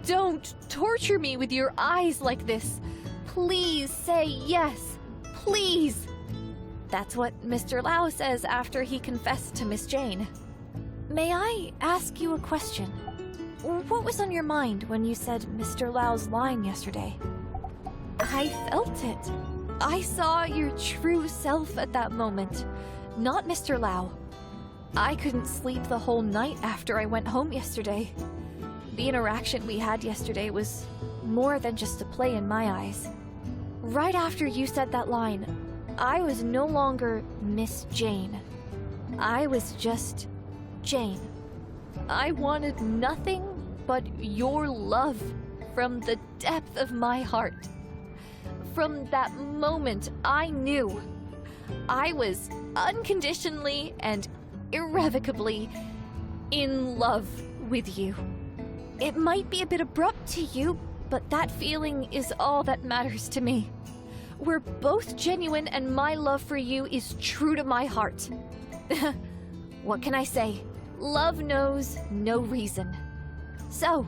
Don't torture me with your eyes like this. Please say yes. Please. That's what Mr. Lau says after he confessed to Miss Jane. May I ask you a question? What was on your mind when you said Mr. Lau's line yesterday? I felt it. I saw your true self at that moment, not Mr. Lau. I couldn't sleep the whole night after I went home yesterday. The interaction we had yesterday was more than just a play in my eyes. Right after you said that line, I was no longer Miss Jane. I was just Jane. I wanted nothing but your love from the depth of my heart. From that moment, I knew I was unconditionally and irrevocably in love with you. It might be a bit abrupt to you, but that feeling is all that matters to me. We're both genuine and my love for you is true to my heart. What can I say? Love knows no reason. So,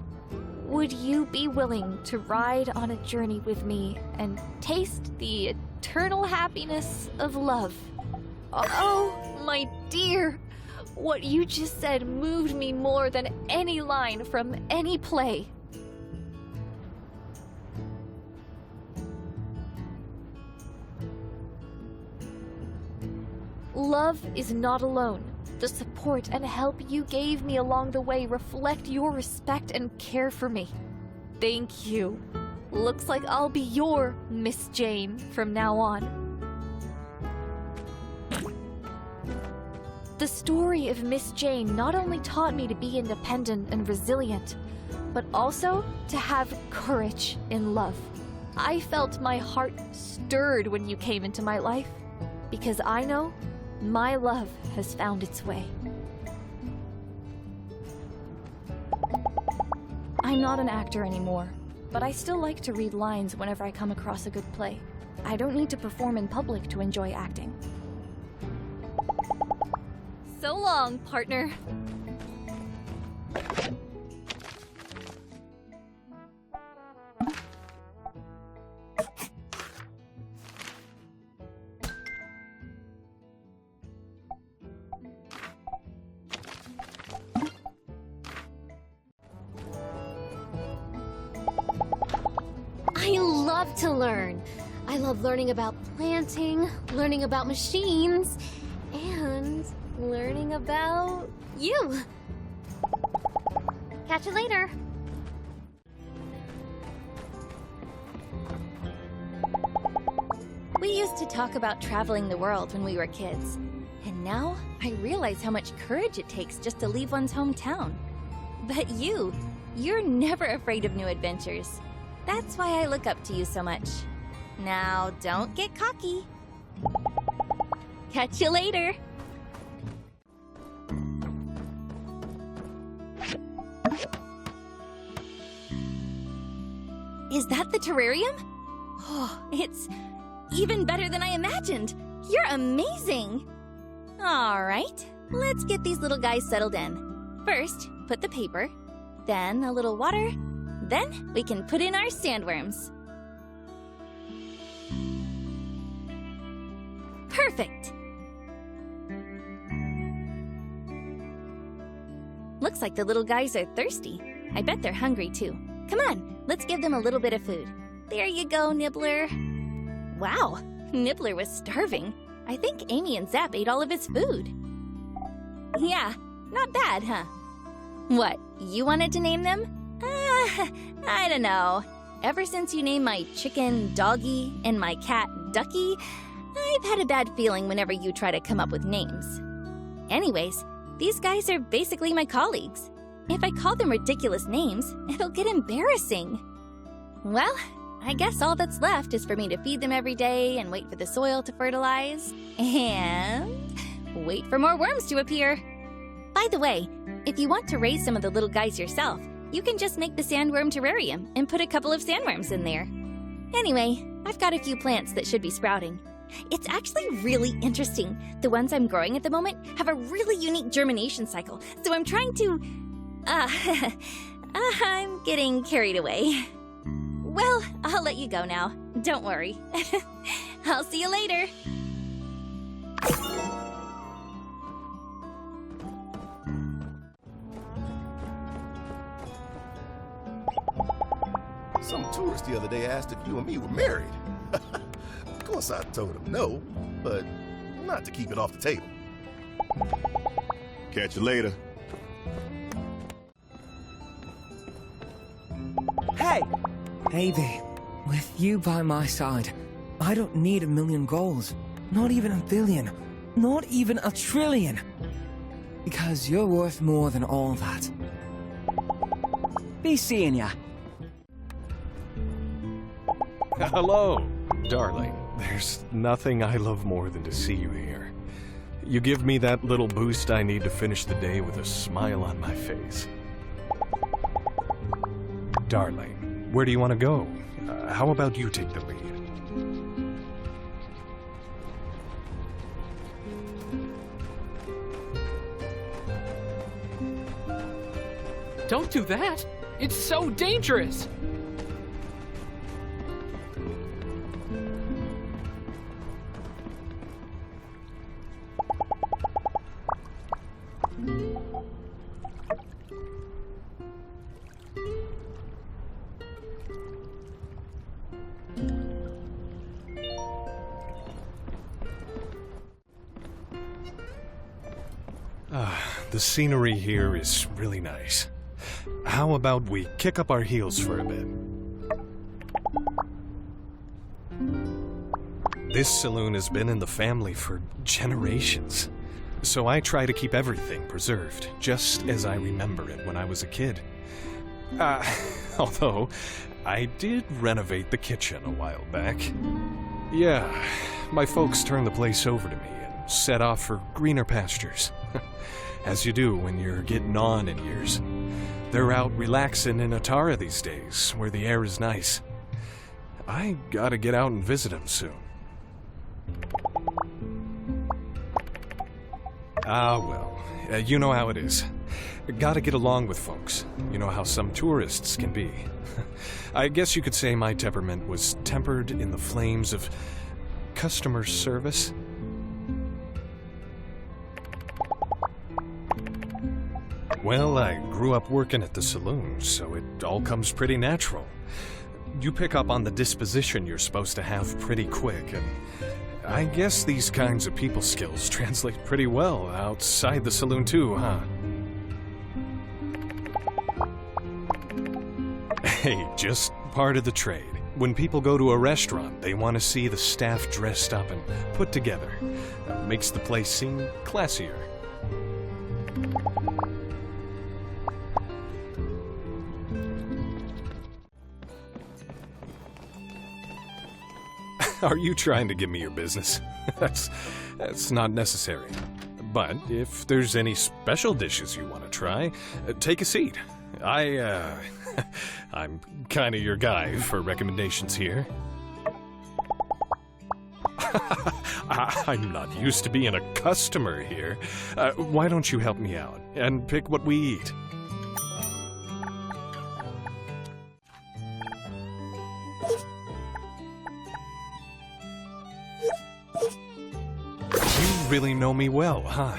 would you be willing to ride on a journey with me and taste the eternal happiness of love? Oh, my dear, what you just said moved me more than any line from any play. Love is not alone. The support and help you gave me along the way reflect your respect and care for me. Thank you. Looks like I'll be your Miss Jane from now on. The story of Miss Jane not only taught me to be independent and resilient, but also to have courage in love. I felt my heart stirred when you came into my life, because I know my love has found its way. I'm not an actor anymore, but I still like to read lines whenever I come across a good play. I don't need to perform in public to enjoy acting. So long, partner. I love to learn. I love learning about planting, learning about machines, and learning about you. Catch you later. We used to talk about traveling the world when we were kids. And now I realize how much courage it takes just to leave one's hometown. But you're never afraid of new adventures. That's why I look up to you so much. Now, don't get cocky. Catch you later. Is that the terrarium? Oh, it's even better than I imagined. You're amazing. All right, let's get these little guys settled in. First, put the paper, then a little water, then we can put in our sandworms. Perfect. Looks like the little guys are thirsty. I bet they're hungry too. Come on, let's give them a little bit of food. There you go, Nibbler. Wow, Nibbler was starving. I think Amy and Zap ate all of his food. Yeah, not bad, huh? What, you wanted to name them? I don't know. Ever since you named my chicken Doggy and my cat Ducky, I've had a bad feeling whenever you try to come up with names. Anyways, these guys are basically my colleagues. If I call them ridiculous names, it'll get embarrassing. Well, I guess all that's left is for me to feed them every day and wait for the soil to fertilize, and wait for more worms to appear. By the way, if you want to raise some of the little guys yourself, you can just make the sandworm terrarium and put a couple of sandworms in there. Anyway, I've got a few plants that should be sprouting. It's actually really interesting. The ones I'm growing at the moment have a really unique germination cycle, so I'm trying to, I'm getting carried away. Well, I'll let you go now. Don't worry. I'll see you later. Some tourist the other day asked if you and me were married. Of course I told him no, but not to keep it off the table. Catch you later. Hey! Hey there. With you by my side, I don't need 1,000,000 goals. Not even 1,000,000,000. Not even 1,000,000,000,000. Because you're worth more than all that. Be seeing ya. Hello, darling. There's nothing I love more than to see you here. You give me that little boost I need to finish the day with a smile on my face. Darling, where do you want to go? How about you take the lead? Don't do that! It's so dangerous! The scenery here is really nice. How about we kick up our heels for a bit? This saloon has been in the family for generations, so I try to keep everything preserved, just as I remember it when I was a kid. Although, I did renovate the kitchen a while back. Yeah, my folks turned the place over to me and set off for greener pastures. As you do when you're getting on in years. They're out relaxing in Atara these days, where the air is nice. I gotta get out and visit them soon. Well, you know how it is. Gotta get along with folks. You know how some tourists can be. I guess you could say my temperament was tempered in the flames of customer service. Well, I grew up working at the saloon, so it all comes pretty natural. You pick up on the disposition you're supposed to have pretty quick, and I guess these kinds of people skills translate pretty well outside the saloon too, huh? Hey, just part of the trade. When people go to a restaurant, they want to see the staff dressed up and put together. Makes the place seem classier. Are you trying to give me your business? That's not necessary. But if there's any special dishes you want to try, take a seat. I'm kind of your guy for recommendations here. I'm not used to being a customer here. Why don't you help me out and pick what we eat? You really know me well, huh?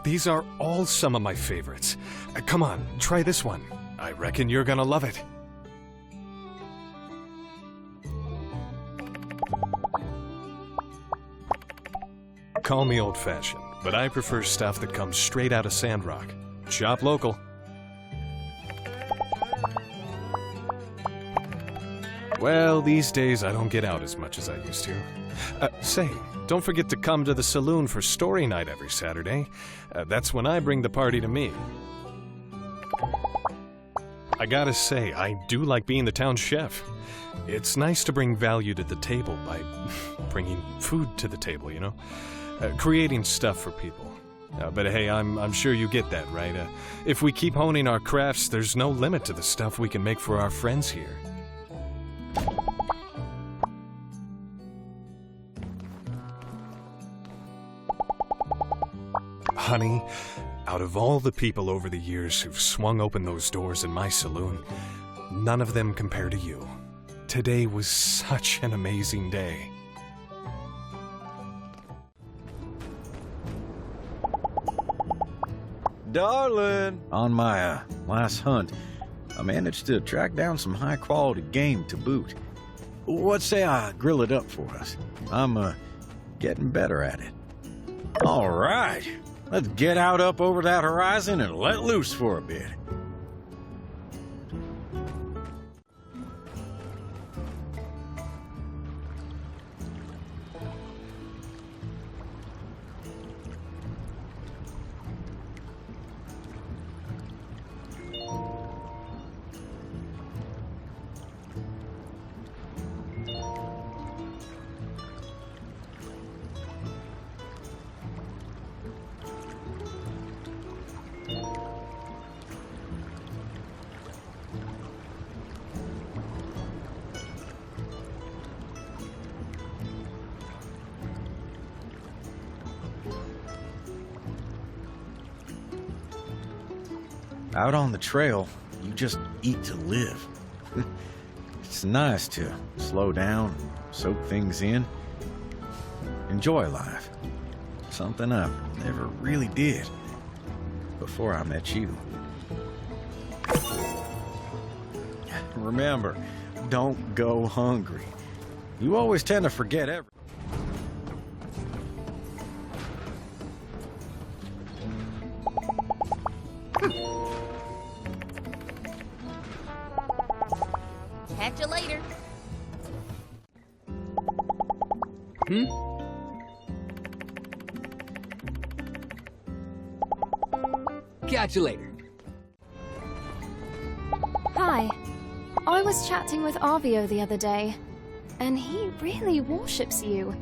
These are all some of my favorites. Come on, try this one. I reckon you're gonna love it. Call me old-fashioned, but I prefer stuff that comes straight out of Sandrock. Shop local. Well, these days I don't get out as much as I used to. Say, don't forget to come to the saloon for story night every Saturday. That's when I bring the party to me. I gotta say, I do like being the town chef. It's nice to bring value to the table by bringing food to the table, you know? Creating stuff for people. But hey, I'm sure you get that, right? If we keep honing our crafts, there's no limit to the stuff we can make for our friends here. Honey, Out of all the people over the years who've swung open those doors in my saloon, none of them compare to you. Today was such an amazing day. Darling! On my last hunt, I managed to track down some high-quality game to boot. What say I grill it up for us? I'm, getting better at it. All right, let's get out up over that horizon and let loose for a bit. Out on the trail, you just eat to live. It's nice to slow down, soak things in, enjoy life. Something I never really did before I met you. Remember, don't go hungry. You always tend to forget everything. Catch you later. Catch you later. Hi. I was chatting with Arvio the other day, and he really worships you.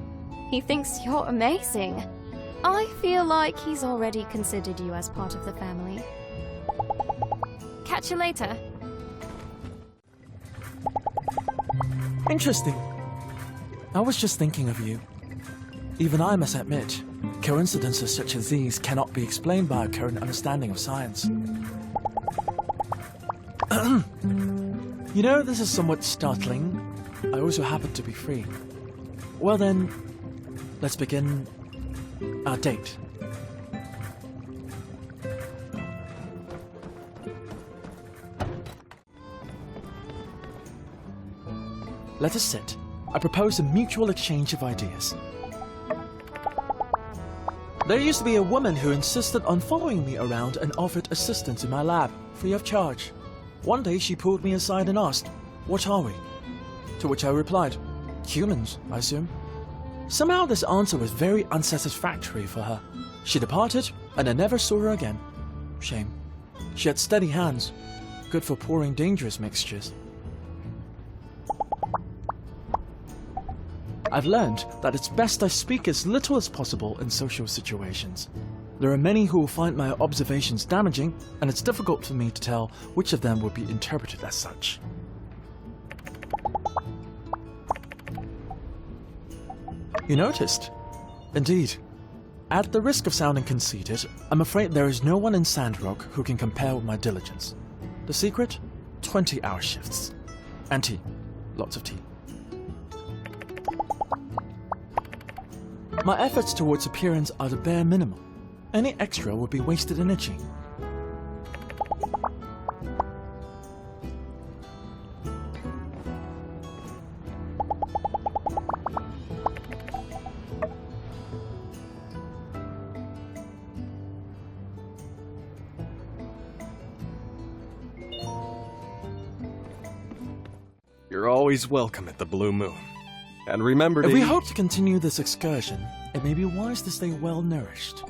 He thinks you're amazing. I feel like he's already considered you as part of the family. Catch you later. Interesting. I was just thinking of you. Even I must admit, coincidences such as these cannot be explained by our current understanding of science. You know, this is somewhat startling. I also happen to be free. Well then, let's begin our date. Let us sit. I propose a mutual exchange of ideas. There used to be a woman who insisted on following me around and offered assistance in my lab, free of charge. One day she pulled me aside and asked, "What are we?" To which I replied, "Humans, I assume." Somehow this answer was very unsatisfactory for her. She departed, and I never saw her again. Shame. She had steady hands, good for pouring dangerous mixtures. I've learned that it's best I speak as little as possible in social situations. There are many who will find my observations damaging, and it's difficult for me to tell which of them will be interpreted as such. You noticed? Indeed. At the risk of sounding conceited, I'm afraid there is no one in Sandrock who can compare with my diligence. The secret? 20-hour shifts. And tea. Lots of tea. My efforts towards appearance are the bare minimum. Any extra would be wasted and itchy. You're always welcome at the Blue Moon. And remember to If we eat- hope to continue this excursion, it may be wise to stay well nourished.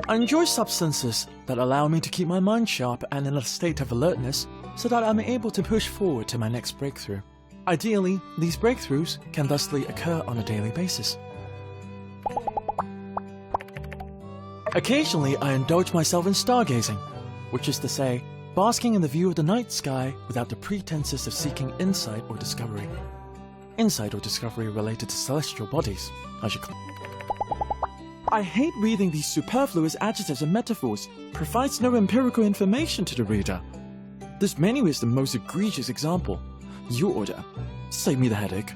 I enjoy substances that allow me to keep my mind sharp and in a state of alertness so that I'm able to push forward to my next breakthrough. Ideally, these breakthroughs can thusly occur on a daily basis. Occasionally, I indulge myself in stargazing, which is to say, basking in the view of the night sky without the pretenses of seeking insight or discovery. Insight or discovery related to celestial bodies, I should call. I hate reading these superfluous adjectives and metaphors. Provides no empirical information to the reader. This menu is the most egregious example. You order. Save me the headache.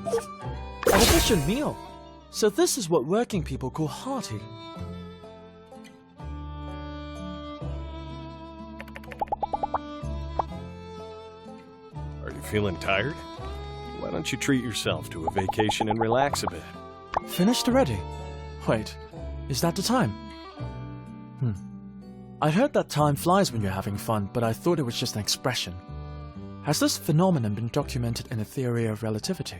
An efficient meal. So this is what working people call hearty. Are you feeling tired? Why don't you treat yourself to a vacation and relax a bit? Finished already? Wait, is that the time? I heard that time flies when you're having fun, but I thought it was just an expression. Has this phenomenon been documented in the theory of relativity?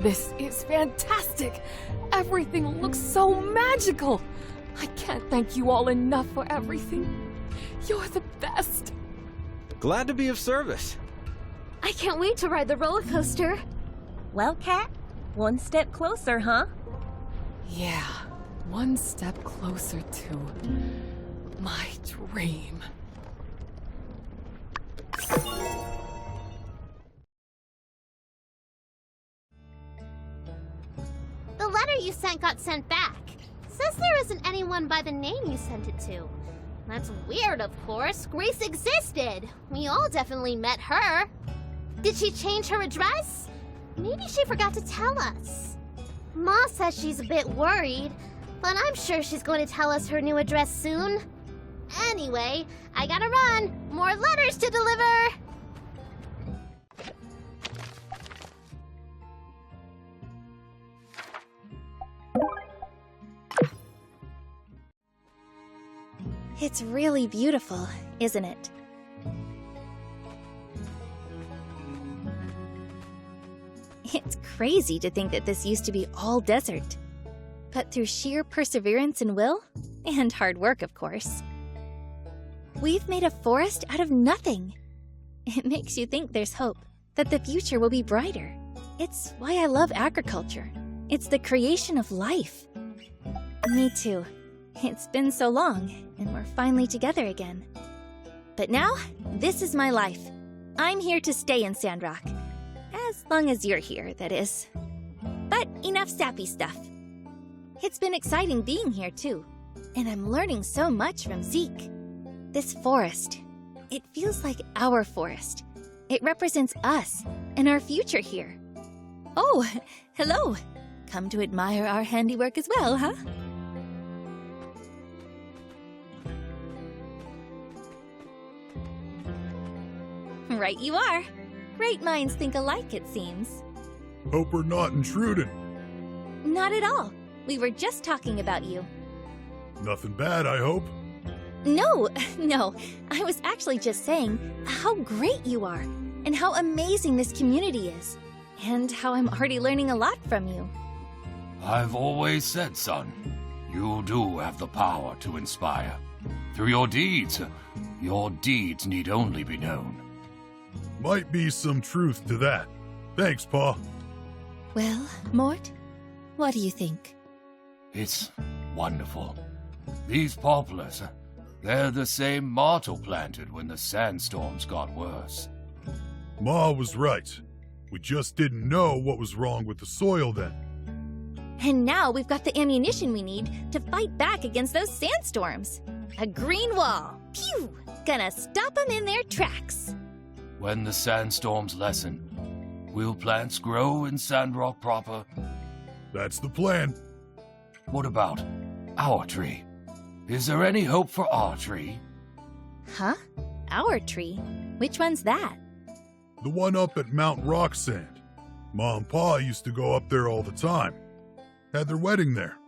This is fantastic! Everything looks so magical! I can't thank you all enough for everything. You're the best! Glad to be of service. I can't wait to ride the roller coaster. Well, Cat, one step closer, huh? Yeah, one step closer to my dream. The letter you sent got sent back. Says there isn't anyone by the name you sent it to. That's weird, of course. Grace existed. We all definitely met her. Did she change her address? Maybe she forgot to tell us. Ma says she's a bit worried, but I'm sure she's going to tell us her new address soon. Anyway, I gotta run. More letters to deliver. It's really beautiful, isn't it? It's crazy to think that this used to be all desert. But through sheer perseverance and will, and hard work, of course, we've made a forest out of nothing. It makes you think there's hope, that the future will be brighter. It's why I love agriculture. It's the creation of life. Me too. It's been so long, and we're finally together again. But now, this is my life. I'm here to stay in Sandrock. As long as you're here, that is. But enough sappy stuff. It's been exciting being here, too. And I'm learning so much from Zeke. This forest, it feels like our forest. It represents us and our future here. Oh, hello. Come to admire our handiwork as well, huh? Right you are. Great minds think alike, it seems. Hope we're not intruding. Not at all. We were just talking about you. Nothing bad, I hope. No, no. I was actually just saying how great you are, and how amazing this community is, and how I'm already learning a lot from you. I've always said, son, you do have the power to inspire. Through your deeds need only be known. Might be some truth to that. Thanks, Pa. Well, Mort, What do you think? It's wonderful. These poplars, they're the same Martel planted when the sandstorms got worse. Ma was right. We just didn't know what was wrong with the soil then. And now we've got the ammunition we need to fight back against those sandstorms. A green wall. Pew! Gonna stop them in their tracks. When the sandstorms lessen, will plants grow in Sandrock proper? That's the plan. What about our tree? Is there any hope for our tree? Huh? Our tree? Which one's that? The one up at Mount Rocksand. Ma and Pa used to go up there all the time. Had their wedding there.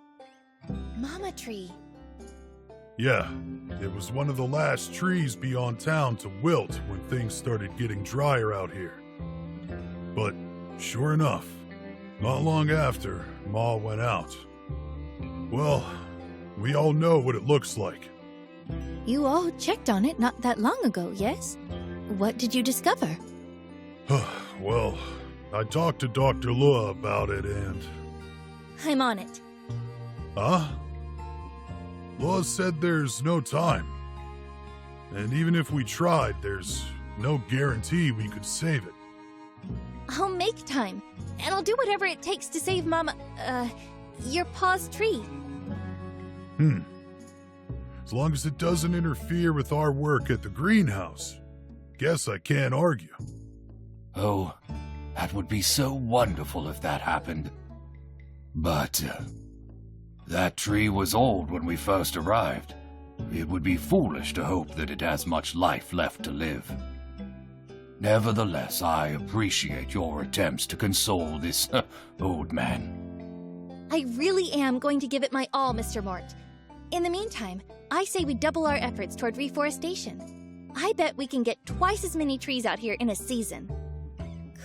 Mama tree. Yeah, it was one of the last trees beyond town to wilt when things started getting drier out here. But sure enough, not long after, Ma went out. Well, we all know what it looks like. You all checked on it not that long ago, yes? What did you discover? Well, I talked to Dr. Lua about it and... I'm on it. Huh? Lua said there's no time. And even if we tried, there's no guarantee we could save it. I'll make time, and I'll do whatever it takes to save your pa's tree. As long as it doesn't interfere with our work at the greenhouse. Guess I can't argue. Oh, that would be so wonderful if that happened. But that tree was old when we first arrived. It would be foolish to hope that it has much life left to live. Nevertheless, I appreciate your attempts to console this old man. I really am going to give it my all, Mr. Mort. In the meantime, I say we double our efforts toward reforestation. I bet we can get twice as many trees out here in a season.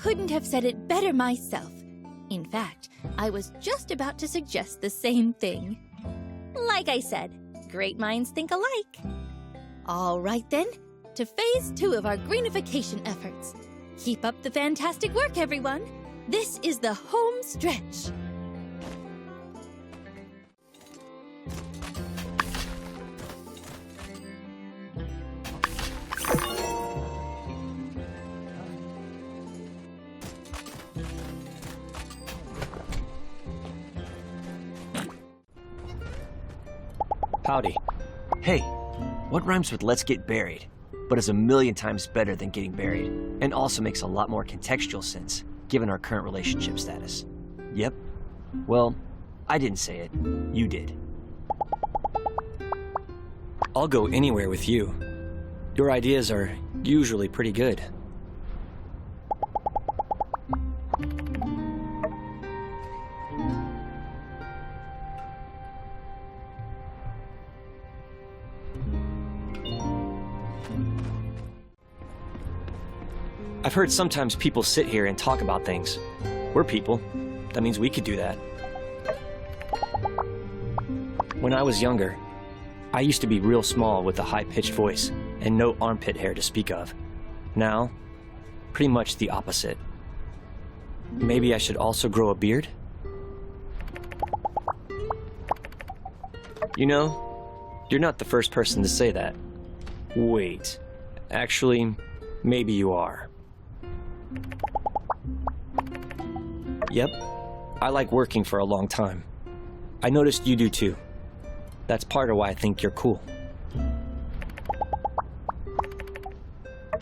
Couldn't have said it better myself. In fact, I was just about to suggest the same thing. Like I said, great minds think alike. All right then, to phase 2 of our greenification efforts. Keep up the fantastic work, everyone. This is the home stretch. Howdy. Hey, what rhymes with let's get buried, but is a million times better than getting buried, and also makes a lot more contextual sense, given our current relationship status? Yep. Well, I didn't say it. You did. I'll go anywhere with you. Your ideas are usually pretty good. I've heard sometimes people sit here and talk about things. We're people. That means we could do that. When I was younger, I used to be real small with a high-pitched voice and no armpit hair to speak of. Now, pretty much the opposite. Maybe I should also grow a beard? You know, you're not the first person to say that. Wait, actually, maybe you are. Yep, I like working for a long time. I noticed you do too. That's part of why I think you're cool.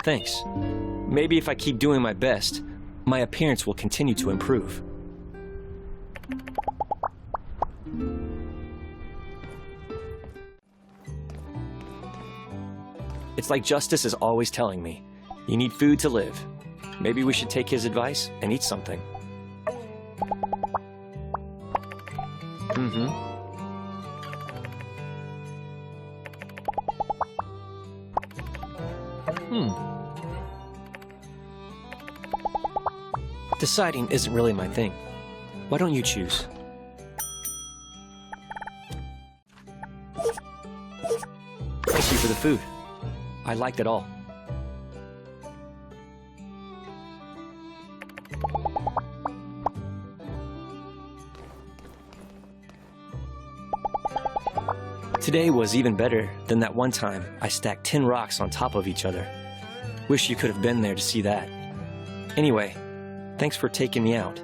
Thanks. Maybe if I keep doing my best, my appearance will continue to improve. It's like Justice is always telling me, you need food to live. Maybe we should take his advice and eat something. Deciding isn't really my thing. Why don't you choose? Thank you for the food. I liked it all. Today was even better than that one time I stacked 10 rocks on top of each other. Wish you could have been there to see that. Anyway, thanks for taking me out.